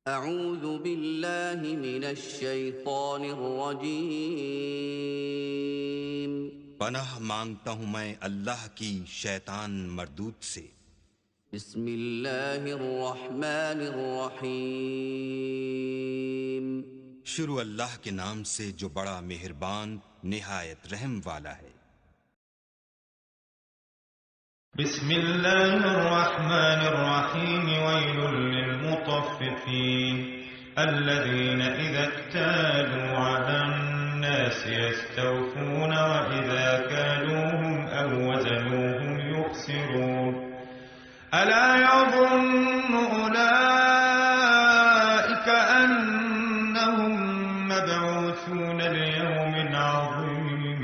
اعوذ باللہ من الشیطان الرجیم پناہ مانگتا ہوں میں اللہ کی شیطان مردود سے۔ بسم اللہ الرحمن الرحیم شروع اللہ کے نام سے جو بڑا مہربان نہایت رحم والا ہے۔ بسم اللہ الرحمن الرحیم ویل للمطففین الذین اذا اکتالوا علی الناس یستوفون واذا کالوهم او وزنوهم یخسرون الا یظن اولئک انہم مبعوثون لیوم عظیم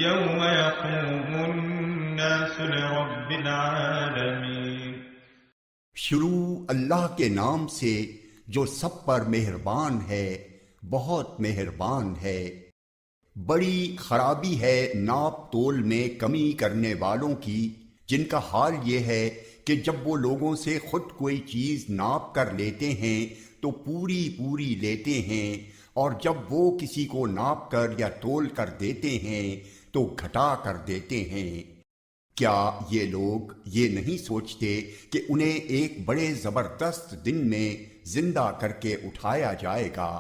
یوم یقوم الناس لرب العالمین۔ شروع اللہ کے نام سے جو سب پر مہربان ہے، بہت مہربان ہے۔ بڑی خرابی ہے ناپ تول میں کمی کرنے والوں کی، جن کا حال یہ ہے کہ جب وہ لوگوں سے خود کوئی چیز ناپ کر لیتے ہیں تو پوری پوری لیتے ہیں، اور جب وہ کسی کو ناپ کر یا تول کر دیتے ہیں تو گھٹا کر دیتے ہیں۔ کیا یہ لوگ یہ نہیں سوچتے کہ انہیں ایک بڑے زبردست دن میں زندہ کر کے اٹھایا جائے گا،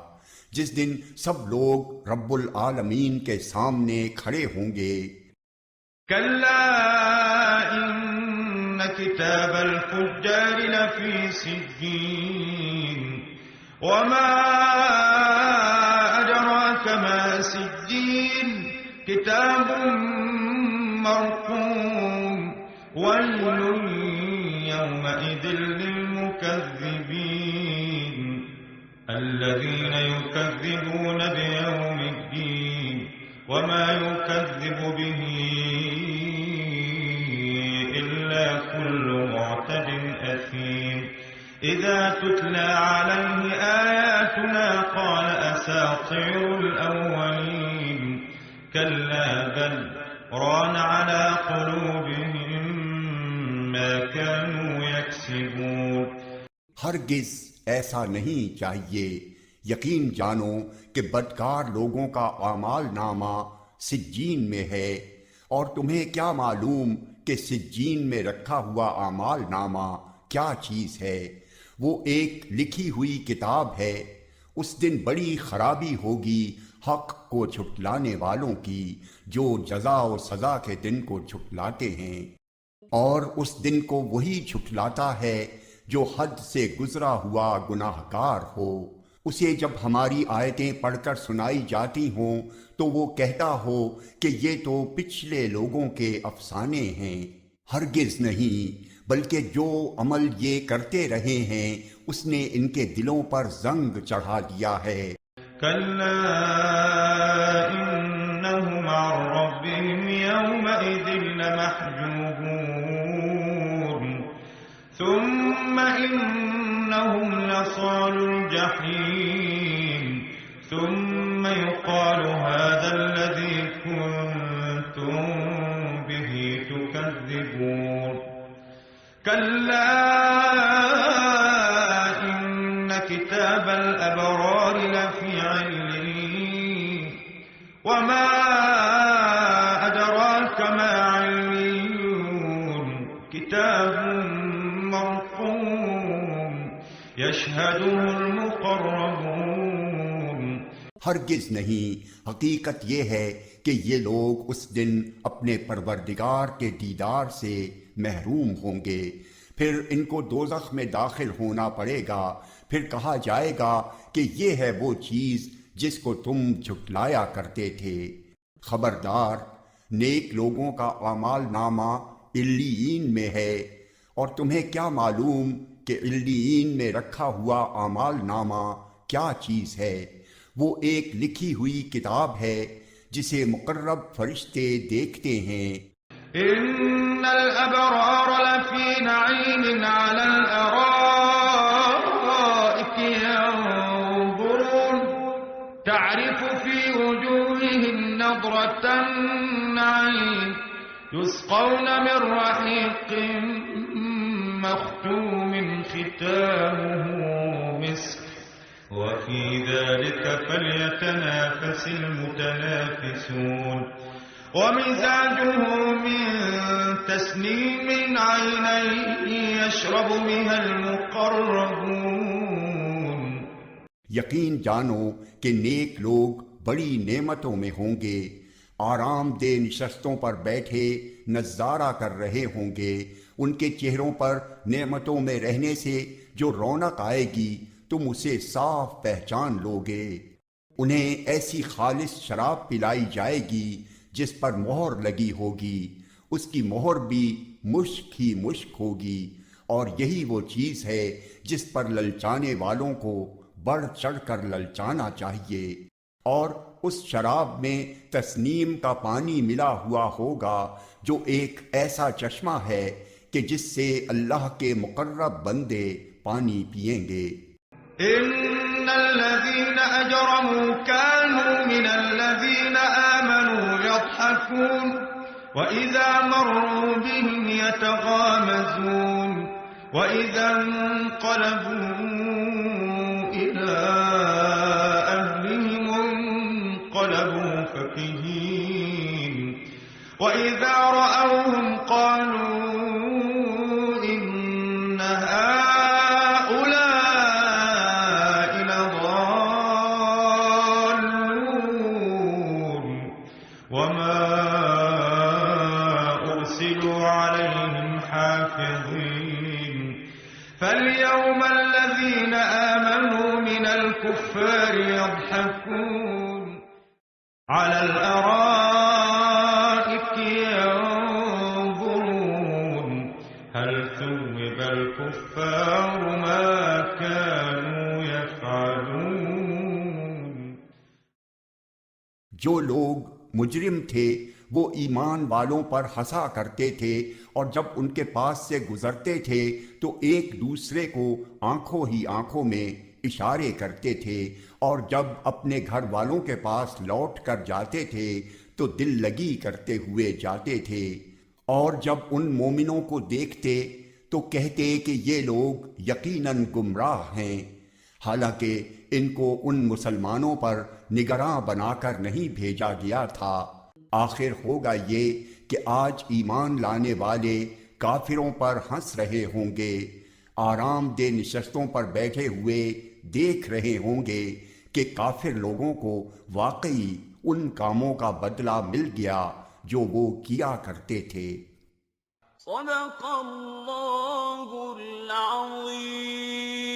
جس دن سب لوگ رب العالمین کے سامنے کھڑے ہوں گے؟ کلا ان کتاب الفجار لفی سجین وما ادراک ما سجین کتاب مرقوم ويل يومئذ للمكذبين الذين يكذبون بيوم الدين وما يكذب به إلا كل معتد أثيم إذا تتلى عليه آياتنا قال أساطير الأولين كلا بل ران على قلوبهم ما كانوا يكسبون۔ ہرگز ایسا نہیں چاہیے، یقین جانو کہ بدکار لوگوں کا اعمال نامہ سجین میں ہے، اور تمہیں کیا معلوم کہ سجین میں رکھا ہوا اعمال نامہ کیا چیز ہے؟ وہ ایک لکھی ہوئی کتاب ہے۔ اس دن بڑی خرابی ہوگی حق کو جھٹلانے والوں کی، جو جزا و سزا کے دن کو جھٹلاتے ہیں، اور اس دن کو وہی جھٹلاتا ہے جو حد سے گزرا ہوا گناہ گار ہو۔ اسے جب ہماری آیتیں پڑھ کر سنائی جاتی ہوں تو وہ کہتا ہو کہ یہ تو پچھلے لوگوں کے افسانے ہیں۔ ہرگز نہیں، بلکہ جو عمل یہ کرتے رہے ہیں اس نے ان کے دلوں پر زنگ چڑھا دیا ہے۔ كلا إنهم عن ربهم يومئذ لمحجوبون ثم إنهم لصالو الجحيم ثم يقال هذا الذي كنتم به تكذبون كلا إن كتاب الأبرار لفي عليين وما أدراك ما عليون كتاب مرقوم يشهده المقربون۔ ہرگز نہیں، حقیقت یہ ہے کہ یہ لوگ اس دن اپنے پروردگار کے دیدار سے محروم ہوں گے، پھر ان کو دوزخ میں داخل ہونا پڑے گا، پھر کہا جائے گا کہ یہ ہے وہ چیز جس کو تم جھٹلایا کرتے تھے۔ خبردار، نیک لوگوں کا اعمال نامہ علیین میں ہے، اور تمہیں کیا معلوم کہ علیین میں رکھا ہوا اعمال نامہ کیا چیز ہے؟ وہ ایک لکھی ہوئی کتاب ہے جسے مقرب فرشتے دیکھتے ہیں۔ إن الأبرار لفي نعيم على الأرائك ينظرون تعرف في وجوههم نضرة النعيم يسقون من رحيق مختوم ختامه مسك وفي ذلك فليتنافس المتنافسون ومزاجه من تسنيم عينا يشرب بها المقربون یقین جانو کہ نیک لوگ بڑی نعمتوں میں ہوں گے، آرام دہ نشستوں پر بیٹھے نظارہ کر رہے ہوں گے، ان کے چہروں پر نعمتوں میں رہنے سے جو رونق آئے گی تم اسے صاف پہچان لوگے۔ انہیں ایسی خالص شراب پلائی جائے گی جس پر مہر لگی ہوگی، اس کی مہر بھی مشک ہی مشک ہوگی، اور یہی وہ چیز ہے جس پر للچانے والوں کو بڑھ چڑھ کر للچانا چاہیے، اور اس شراب میں تسنیم کا پانی ملا ہوا ہوگا جو ایک ایسا چشمہ ہے کہ جس سے اللہ کے مقرب بندے پانی پئیں گے۔ ان الذين اجرموا كانوا من الذين آمنوا يضحكون واذا مروا بهم يتغامزون واذا انقلبوا الى اهلهم انقلبوا فكهين واذا رأوهم قالوا ان هؤلاء لضالون وما ارسلوا عليهم حافظين فاليوم الذين آمنوا من الكفار يضحكون على الأرائك ينظرون هل ثوب الكفار ما كانوا يفعلون جو لوگ مجرم تھے وہ ایمان والوں پر ہنسا کرتے تھے، اور جب ان کے پاس سے گزرتے تھے تو ایک دوسرے کو آنکھوں ہی آنکھوں میں اشارے کرتے تھے، اور جب اپنے گھر والوں کے پاس لوٹ کر جاتے تھے تو دل لگی کرتے ہوئے جاتے تھے، اور جب ان مومنوں کو دیکھتے تو کہتے کہ یہ لوگ یقیناً گمراہ ہیں، حالانکہ ان کو ان مسلمانوں پر نگراں بنا کر نہیں بھیجا گیا تھا۔ آخر ہوگا یہ کہ آج ایمان لانے والے کافروں پر ہنس رہے ہوں گے، آرام دہ نشستوں پر بیٹھے ہوئے دیکھ رہے ہوں گے کہ کافر لوگوں کو واقعی ان کاموں کا بدلہ مل گیا جو وہ کیا کرتے تھے۔ صدق اللہ العظیم۔